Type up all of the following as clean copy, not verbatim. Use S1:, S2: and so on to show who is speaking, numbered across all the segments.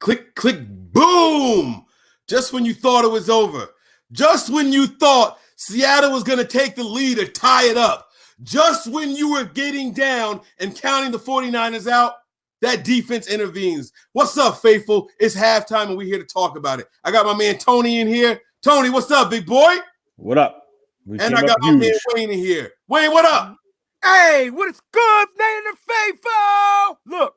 S1: Click, click, boom. Just when you thought it was over. Just when you thought Seattle was going to take the lead or tie it up. Just when you were getting down and counting the 49ers out, that defense intervenes. What's up, faithful? It's halftime, and we're here to talk about it. I got my man Tony in here. Tony, what's up, big boy?
S2: What up?
S1: And I got my man Wayne in here. Wayne, what up?
S3: Hey, what is good, Name the faithful? Look,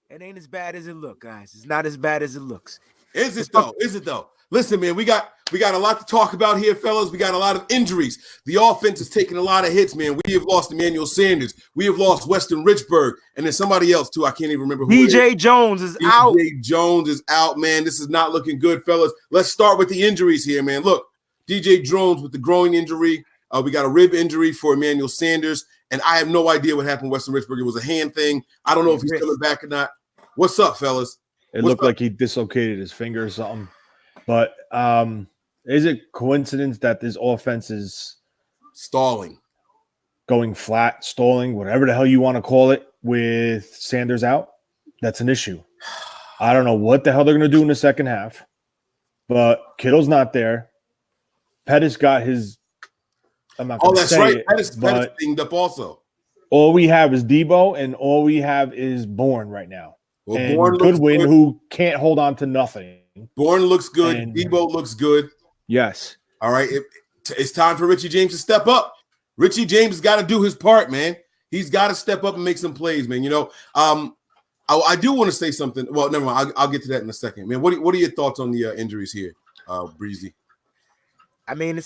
S3: it ain't as bad as it look, guys. It's not as bad as it looks.
S1: Is it though? Is it though? Listen, man, we got a lot to talk about here, fellas. We got a lot of injuries. The offense is taking a lot of hits, man. We have lost Emmanuel Sanders. We have lost Weston Richburg. And then somebody else, too. I can't even remember who
S3: DJ Jones is out.
S1: DJ Jones is out, man. This is not looking good, fellas. Let's start with the injuries here, man. Look, DJ Jones with the groin injury. We got a rib injury for Emmanuel Sanders. And I have no idea what happened to Weston Richburg. It was a hand thing. I don't know if he's coming back or not. What's up, fellas?
S2: It looked like he dislocated his finger or something. But is it coincidence that this offense is
S1: stalling,
S2: going flat, stalling, whatever the hell you want to call it, with Sanders out? That's an issue. I don't know what the hell they're going to do in the second half. But Kittle's not there. Pettis got his – I'm not going to say
S1: right.
S2: it.
S1: Pettis dinged up also.
S2: All we have is Debo, and all we have is Bourne right now.
S1: Well,
S2: and
S1: Bourne
S2: Goodwin, who can't hold on to nothing.
S1: Bourne looks good. And Debo looks good.
S2: Yes.
S1: All right. It's time for Richie James to step up. Richie James has got to do his part, man. He's got to step up and make some plays, man. You know, I do want to say something. Well, never mind. I'll get to that in a second, man. What are your thoughts on the injuries here, Breezy?
S3: I mean, it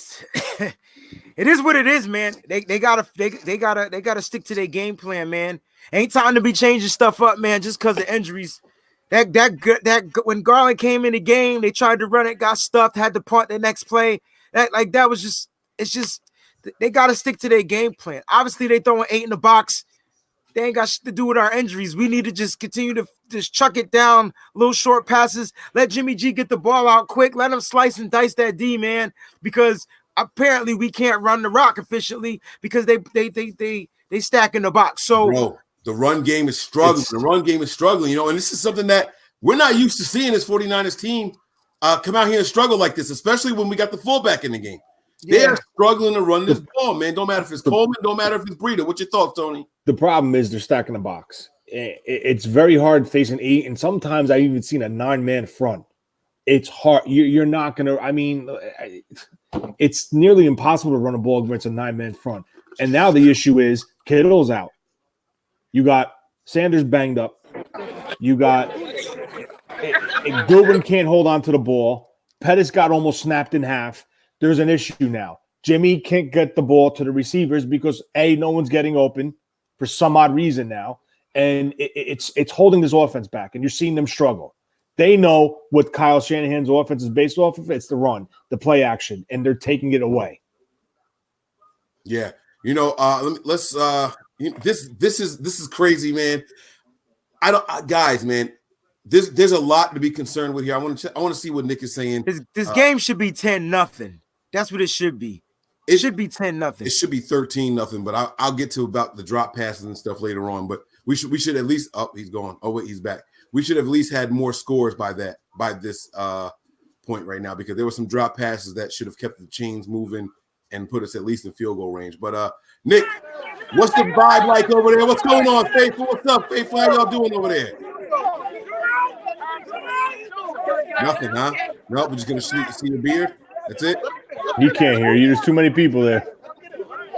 S3: is what it is, man. They gotta stick to their game plan, man. Ain't time to be changing stuff up, man, just because of injuries. That when Garland came in the game, they tried to run it, got stuffed, had to punt the next play. It's just they got to stick to their game plan. Obviously, they throwing 8 in the box. They ain't got shit to do with our injuries. We need to just continue to just chuck it down, little short passes. Let Jimmy G get the ball out quick. Let him slice and dice that D, man, because apparently we can't run the rock efficiently because they stack in the box. So.
S1: Bro. The run game is struggling. You know, and this is something that we're not used to seeing this 49ers team come out here and struggle like this, especially when we got the fullback in the game. Yeah. They're struggling to run this ball, man. Don't matter if it's Coleman, don't matter if it's Breida. What's your thoughts, Tony?
S2: The problem is they're stacking the box. It's very hard facing 8, and sometimes I've even seen a 9-man front. It's hard. You're not going to – I mean, it's nearly impossible to run a ball against a 9-man front. And now the issue is Kittle's out. You got Sanders banged up. You got Goodwin can't hold on to the ball. Pettis got almost snapped in half. There's an issue now. Jimmy can't get the ball to the receivers because, no one's getting open for some odd reason now. And it's holding this offense back, and you're seeing them struggle. They know what Kyle Shanahan's offense is based off of. It's the run, the play action, and they're taking it away.
S1: Yeah. You know, let's this is crazy, man. Guys, man. There's a lot to be concerned with here. I want to see what Nick is saying.
S3: This game should be 10-0. That's what it should be. It should be 10-0.
S1: It should be 13-0. But I'll get to about the drop passes and stuff later on. But we should at least. Oh, he's gone. Oh wait, he's back. We should have at least had more scores by this point right now, because there were some drop passes that should have kept the chains moving and put us at least in field goal range. But Nick, what's the vibe like over there? What's going on, Faithful? What's up, Faithful? How y'all doing over there? Nothing, huh? No, we're just gonna see your beard. That's it.
S2: He can't hear you. There's too many people there.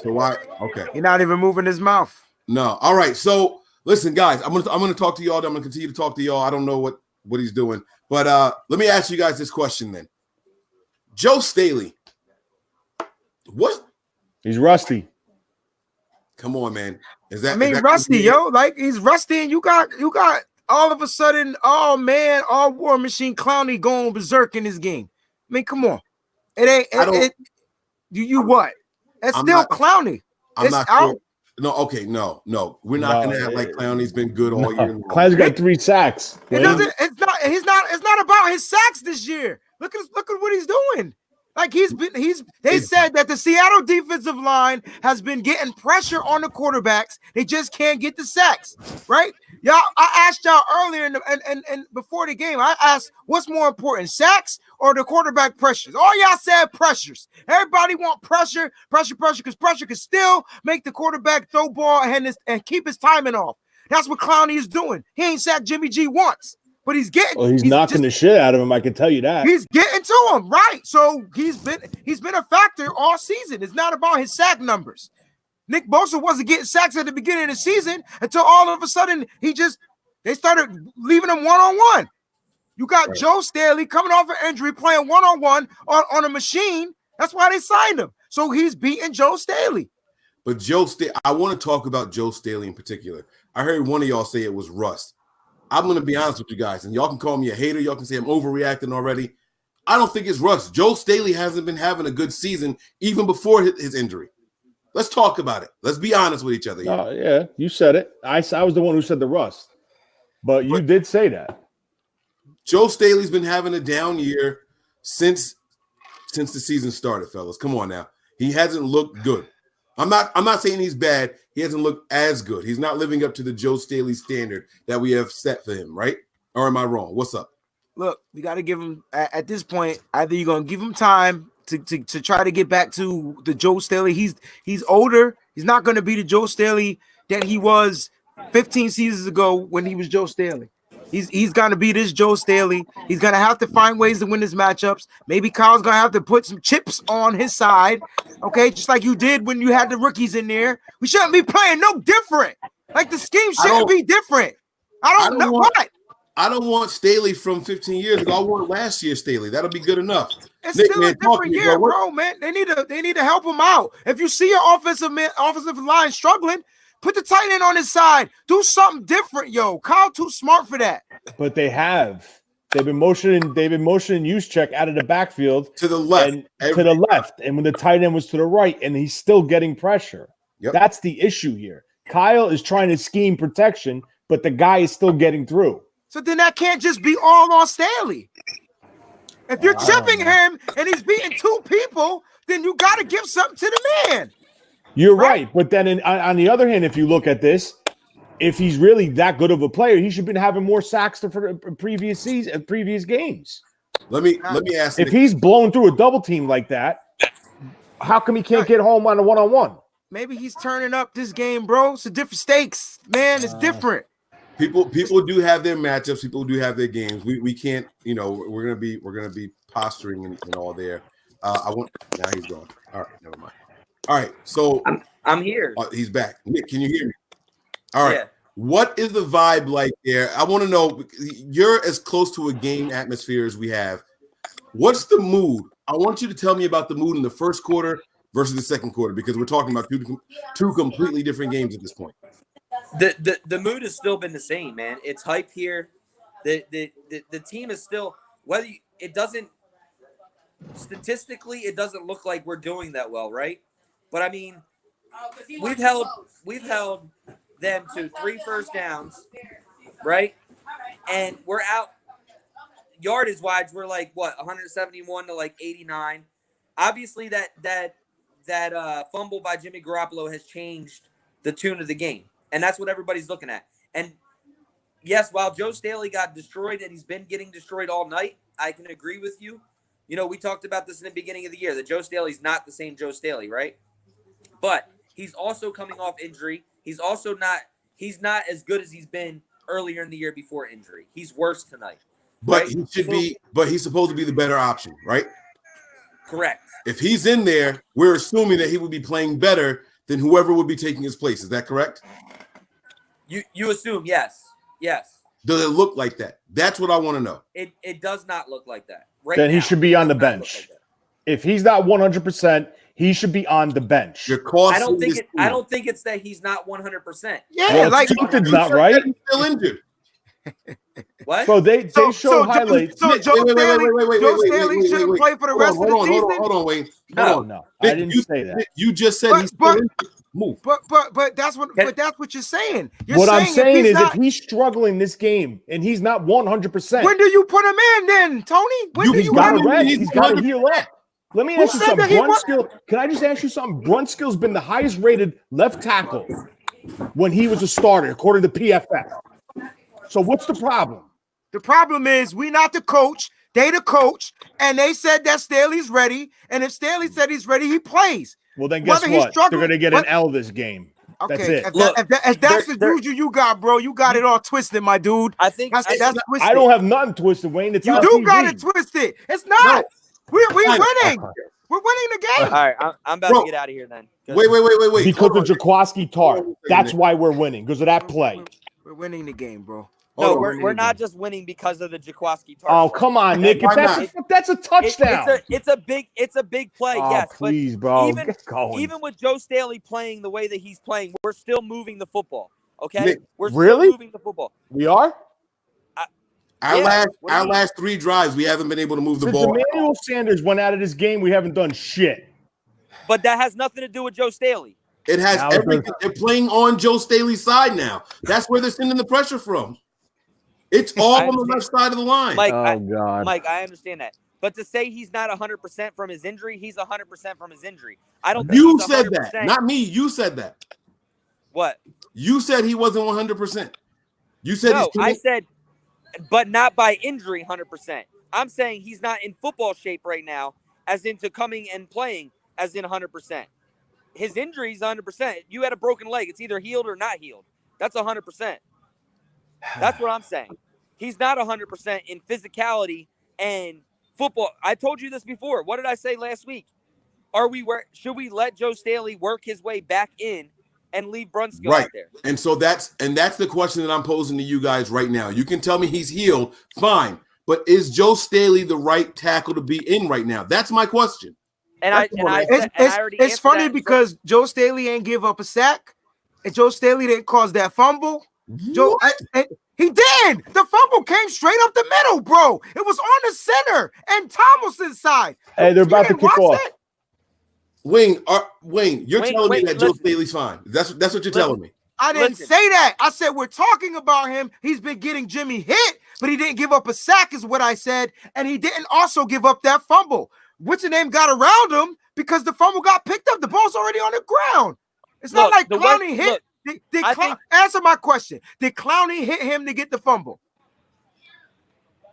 S1: So why? Okay.
S3: He's not even moving his mouth.
S1: No. All right. So listen, guys, I'm gonna talk to y'all. I'm gonna continue to talk to y'all. I don't know what he's doing, but let me ask you guys this question then. Joe Staley. What?
S2: He's rusty.
S1: Come on, man. Is that
S3: rusty, yo? Like, he's rusty, and you got all of a sudden, oh man, all War Machine Clowney going berserk in this game. I mean, come on. It ain't you what? It's still Clowney.
S1: I'm not out. Sure. No, okay, no. We're not gonna act like Clowney's been good all year.
S2: Clowney's got 3 sacks.
S3: It's not about his sacks this year. Look at what he's doing. Like they said that the Seattle defensive line has been getting pressure on the quarterbacks. They just can't get the sacks, right? Y'all, I asked y'all earlier and before the game, I asked what's more important, sacks or the quarterback pressures? All y'all said pressures. Everybody want pressure, because pressure can still make the quarterback throw ball and keep his timing off. That's what Clowney is doing. He ain't sacked Jimmy G once. But he's
S2: knocking the shit out of him. I can tell you that.
S3: He's getting to him, right? So he's been a factor all season. It's not about his sack numbers. Nick Bosa wasn't getting sacks at the beginning of the season until all of a sudden they started leaving him one-on-one. You got Joe Staley coming off an injury, playing one-on-one on a machine. That's why they signed him. So he's beating Joe Staley.
S1: But I want to talk about Joe Staley in particular. I heard one of y'all say it was rust. I'm going to be honest with you guys, and y'all can call me a hater. Y'all can say I'm overreacting already. I don't think it's rust. Joe Staley hasn't been having a good season even before his injury. Let's talk about it. Let's be honest with each other.
S2: Yeah, you said it. I was the one who said the rust, but you did say that.
S1: Joe Staley's been having a down year since the season started, fellas. Come on now. He hasn't looked good. I'm not saying he's bad. He hasn't looked as good. He's not living up to the Joe Staley standard that we have set for him, right? Or am I wrong? What's up?
S3: Look, we got to give him at this point. Either you're gonna give him time to try to get back to the Joe Staley. He's older. He's not gonna be the Joe Staley that he was 15 seasons ago when he was Joe Staley. He's gonna be this Joe Staley. He's gonna have to find ways to win his matchups. Maybe Kyle's gonna have to put some chips on his side, okay? Just like you did when you had the rookies in there. We shouldn't be playing no different. Like the scheme shouldn't be different. I don't know what.
S1: I don't want Staley from 15 years ago. I want last year's Staley. That'll be good enough.
S3: It's Nick, still a different year, bro, man. They need to help him out. If you see your offensive line struggling, put the tight end on his side. Do something different, yo. Kyle too smart for that.
S2: But they've been motioning Juszczyk out of the backfield
S1: to the left.
S2: And when the tight end was to the right, and he's still getting pressure.
S1: Yep.
S2: That's the issue here. Kyle is trying to scheme protection, but the guy is still getting through.
S3: So then that can't just be all on Staley. If you're chipping him and he's beating two people, then you got to give something to the man.
S2: You're right. But then on the other hand, if you look at this, if he's really that good of a player, he should have been having more sacks for previous games.
S1: Let me ask
S2: if he's blown through a double team like that, how come he can't get home on a one-on-one?
S3: Maybe he's turning up this game, bro. It's a different stakes, man. It's different.
S1: People do have their matchups. People do have their games. We can't, we're gonna be posturing and all there. Now he's gone. All right, never mind. All right, so
S4: I'm here.
S1: He's back. Nick, can you hear me? All right.
S4: Yeah.
S1: What is the vibe like there? I want to know. You're as close to a game atmosphere as we have. What's the mood? I want you to tell me about the mood in the first quarter versus the second quarter, because we're talking about two completely different games at this point.
S4: The mood has still been the same, man. It's hype here. The team is still, statistically it doesn't look like we're doing that well, right? But I mean, we've held them to 3 first downs, right? And we're out yardage wise. We're like 171 to 89. Obviously, that fumble by Jimmy Garoppolo has changed the tune of the game, and that's what everybody's looking at. And yes, while Joe Staley got destroyed and he's been getting destroyed all night, I can agree with you. We talked about this in the beginning of the year, that Joe Staley's not the same Joe Staley, right? But he's also coming off injury. He's not as good as he's been earlier in the year before injury. He's worse tonight.
S1: But
S4: right?
S1: He's supposed to be the better option, right?
S4: Correct.
S1: If he's in there, we're assuming that he would be playing better than whoever would be taking his place. Is that correct?
S4: You assume, yes. Yes.
S1: Does it look like that? That's what I want to know.
S4: It does not look like that.
S2: Then he should be on the bench. If he's not 100%, he should be on the bench.
S4: I don't think it's that he's not 100%.
S3: Yeah,
S2: Stupid's not right.
S1: He's still injured.
S4: What?
S2: So they show highlights.
S3: So Joe Staley shouldn't play for the rest of the season.
S1: Hold on, Wayne.
S2: No, I didn't say that.
S1: You just said he's still injured. Move.
S3: But that's what you're saying.
S2: What I'm saying is if he's struggling this game and he's not 100%.
S3: When do you put him in then, Tony? When do you
S2: got to rest. He's got to heal up. Let me
S3: Who
S2: ask you
S3: said
S2: something.
S3: that he wa-
S2: Brunskill, can I just ask you something? Brunskill's been the highest rated left tackle when he was a starter, according to PFF. So what's the problem?
S3: The problem is we not the coach. They the coach, and they said that Staley's ready. And if Staley said he's ready, he plays.
S2: Well, then guess
S3: Whether he's
S2: what? They're
S3: struggling-
S2: going to get
S3: what-
S2: an L this game. That's
S3: Okay,
S2: it.
S3: if that's the
S4: they're-
S3: juju you got, bro, you got it all twisted, my dude.
S4: I think
S3: That's twisted.
S2: I don't have nothing twisted, Wayne. It's
S3: You
S2: on
S3: do
S2: TV.
S3: got it twisted. It's not. We
S1: Fine.
S3: winning. We're winning the game.
S4: All right, I'm about
S1: Bro.
S4: to get out of here then.
S1: Wait.
S2: Because
S1: Hold
S2: of
S1: on.
S2: Jaquaski Tart.
S1: Hold on a second,
S2: That's
S1: man.
S2: why we're winning, because of that play.
S3: We're winning the game, bro.
S4: No,
S1: Hold on.
S4: we're not just winning because of the Jaquaski Tart.
S2: Oh,
S4: play.
S2: come on, Nick.
S1: Why
S2: That's a touchdown.
S4: It's a big play,
S2: Oh,
S4: yes.
S2: please,
S4: but
S2: bro.
S4: Even,
S2: Get going.
S4: even with Joe Staley playing the way that he's playing, we're still moving the football. Okay,
S1: Nick,
S4: we're
S2: really?
S4: still moving the football.
S2: We are?
S1: Our
S4: Yeah, what do you mean?
S1: last 3 drives, we haven't been able to move the
S2: Since
S1: ball.
S2: Emmanuel Sanders went out of this game, we haven't done shit.
S4: But that has nothing to do with Joe Staley.
S1: It has
S2: Now
S1: everything. They're playing on Joe Staley's side now. That's where they're sending the pressure from. It's all
S4: I
S1: on the
S4: understand.
S1: left side of the line.
S4: Mike,
S2: God.
S4: Mike, I understand that. But to say he's not 100% from his injury, he's 100% from his injury. I don't think
S1: You
S4: he's
S1: said
S4: 100%.
S1: that, not me. You said that.
S4: What?
S1: You said he wasn't 100%. You said
S4: No,
S1: he's
S4: I said, but not by injury 100%. I'm saying he's not in football shape right now, as into coming and playing as in 100%. His injury is 100%. You had a broken leg. It's either healed or not healed. That's 100%. That's what I'm saying. He's not 100% in physicality and football. I told you this before. What did I say last week? Should we let Joe Staley work his way back in and leave Brunskill
S1: right.
S4: out there?
S1: And so that's the question that I'm posing to you guys right now. You can tell me he's healed, fine. But is Joe Staley the right tackle to be in right now? That's my question.
S4: And I already
S3: It's
S4: answered
S3: funny
S4: that.
S3: because Joe Staley ain't give up a sack, and Joe Staley didn't cause that fumble. He did. The fumble came straight up the middle, bro. It was on the center and Tomlinson's side.
S2: Hey, they're about to
S3: You didn't
S2: kick
S3: watch
S2: off.
S3: that?
S1: Wayne, you're telling me that Joe Staley's fine. That's what you're telling me.
S3: I didn't
S4: Listen.
S3: say that. I said we're talking about him. He's been getting Jimmy hit, but he didn't give up a sack, is what I said. And he didn't also give up that fumble. What's the name got around him because the fumble got picked up. The ball's already on the ground. It's not like Clowney hit. Answer my question. Did Clowney hit him to get the fumble?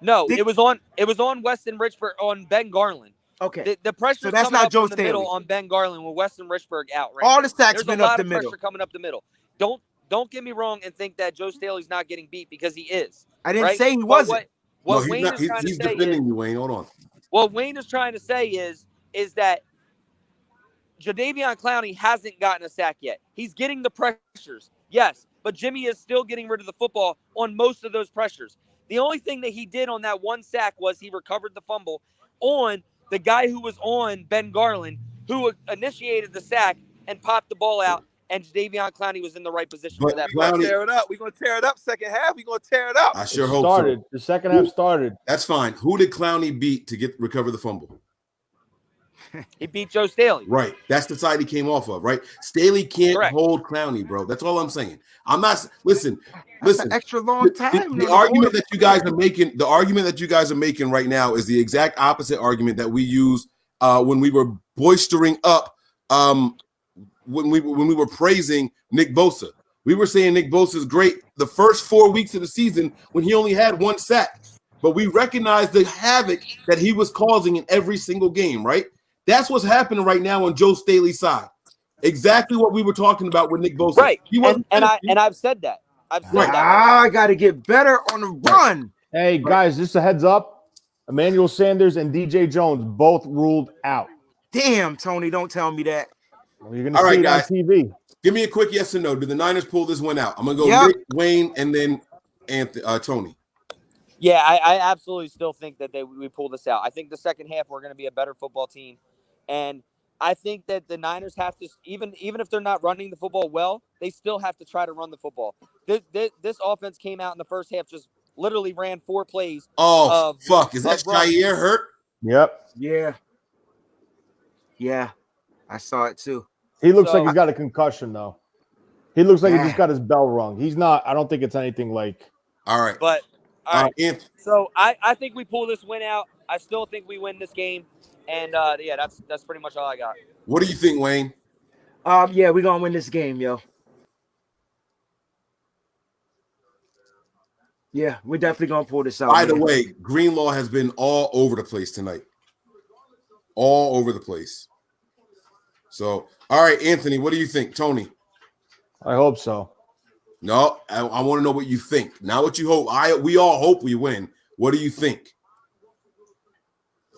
S4: No, it was on Weston Richburg, on Ben Garland.
S3: Okay.
S4: The pressure
S3: So that's
S4: coming
S3: not
S4: up
S3: Joe
S4: from the middle
S3: Staley.
S4: on Ben Garland with Weston Richburg out. Right
S3: All
S4: now.
S3: the sacks
S4: There's
S3: been
S4: a
S3: up
S4: lot
S3: the
S4: of
S3: middle.
S4: pressure coming up the middle. Don't get me wrong and think that Joe Staley's not getting beat, because he is.
S3: I didn't
S4: right?
S3: say he
S4: But
S3: wasn't.
S4: What
S1: he's
S4: Wayne
S1: not.
S4: is trying
S1: He's
S4: to say
S1: defending
S4: is,
S1: you, Wayne. Hold on.
S4: what Wayne is trying to say is that Jadeveon Clowney hasn't gotten a sack yet. He's getting the pressures, yes, but Jimmy is still getting rid of the football on most of those pressures. The only thing that he did on that one sack was he recovered the fumble on the guy who was on Ben Garland, who initiated the sack and popped the ball out, and Jadeveon Clowney was in the right position for that.
S1: Clowney,
S5: Tear it up. We're gonna tear it up. Second half, we're gonna tear it up.
S1: I sure
S2: It
S1: hope
S2: started.
S1: so.
S2: The second half started.
S1: That's fine. Who did Clowney beat to recover the fumble?
S4: He beat Joe Staley.
S1: Right. That's the side he came off of, right? Staley can't
S4: Correct.
S1: hold Clowney, bro. That's all I'm saying. I'm not listen.
S3: That's an extra long time.
S1: The argument that you guys are making right now is the exact opposite argument that we used when we were boistering up when we were praising Nick Bosa. We were saying Nick Bosa is great the first 4 weeks of the season when he only had 1 sack. But we recognized the havoc that he was causing in every single game, right? That's what's happening right now on Joe Staley's side. Exactly what we were talking about with Nick Bosa.
S4: Right.
S1: He wasn't
S4: And I've said that. I've said that.
S3: I got to get better on the run.
S2: Hey, guys, just a heads up. Emmanuel Sanders and DJ Jones both ruled out.
S3: Damn, Tony, don't tell me that.
S2: Well, you're going to
S1: All
S2: see
S1: right,
S2: it on
S1: guys.
S2: TV.
S1: Give me a quick yes or no. Do the Niners pull this one out? I'm gonna go
S3: Yep.
S1: Nick, Wayne, and then Tony.
S4: Yeah, I absolutely still think that we pull this out. I think the second half we're going to be a better football team, and I think that the Niners have to, even if they're not running the football well, they still have to try to run the football. This offense came out in the first half, just literally ran 4 plays.
S1: Oh fuck! Is that
S4: run.
S1: Jair hurt?
S2: Yep.
S3: Yeah, I saw it too.
S2: He looks
S4: So-
S2: like he's got a concussion, though. He looks like he
S3: Yeah.
S2: just got his bell rung. He's not. I don't think it's anything like.
S1: All right.
S4: But all right,
S1: Anthony.
S4: so I think we pull this win out. I still think we win this game,
S6: And yeah, that's pretty much all I got.
S1: What do you think, Wayne?
S3: Yeah, we're gonna win this game, yo. Yeah, we're definitely gonna pull this out.
S1: By the
S3: man.
S1: way, Greenlaw has been all over the place tonight. All over the place. So, all right, Anthony, what do you think? Tony?
S2: I hope so.
S1: No, I want to know what you think. Not what you hope. We all hope we win. What do you think?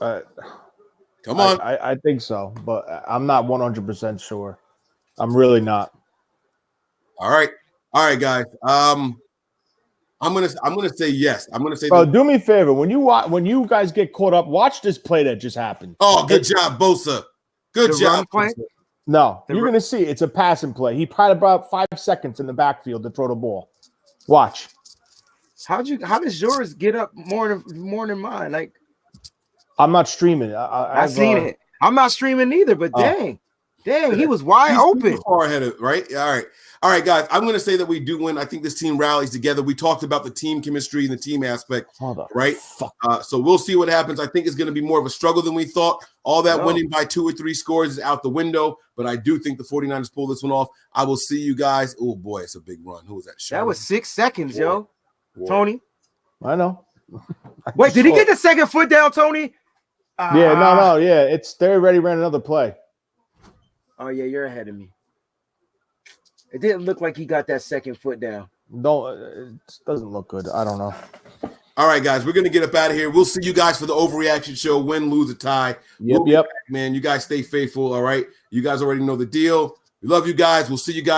S1: Come on.
S2: I think so, but I'm not 100% sure. I'm really not.
S1: All right, guys. I'm gonna say yes. I'm gonna say.
S2: Bro, do me a favor. When you guys get caught up, watch this play that just happened.
S1: Oh, good job, Bosa. Good
S3: The
S1: job.
S3: run play?
S2: No, you're gonna see it's a passing play. He had about 5 seconds in the backfield to throw the ball. Watch.
S3: How does yours get up more than mine? Like
S2: I'm not streaming.
S3: I've seen it. I'm not streaming either, but dang, he was wide
S1: He's
S3: open.
S1: too far ahead of right. All right, guys. I'm going to say that we do win. I think this team rallies together. We talked about the team chemistry and the team aspect, right? So we'll see what happens. I think it's going to be more of a struggle than we thought. All that winning by 2 or 3 scores is out the window, but I do think the 49ers pull this one off. I will see you guys. Oh boy, it's a big run. Who was that?
S3: That was 6 seconds, yo. Tony.
S2: I know.
S3: Wait, did he get the second foot down, Tony?
S2: Yeah, no, yeah. They already ran another play.
S3: Oh yeah, you're ahead of me. It didn't look like he got that second foot down.
S2: It doesn't look good. I don't know.
S1: All right, guys, we're gonna get up out of here. We'll see you guys for the overreaction show. Win, lose, or tie.
S2: Yep.
S1: Back, man. You guys stay faithful. All right. You guys already know the deal. We love you guys. We'll see you guys.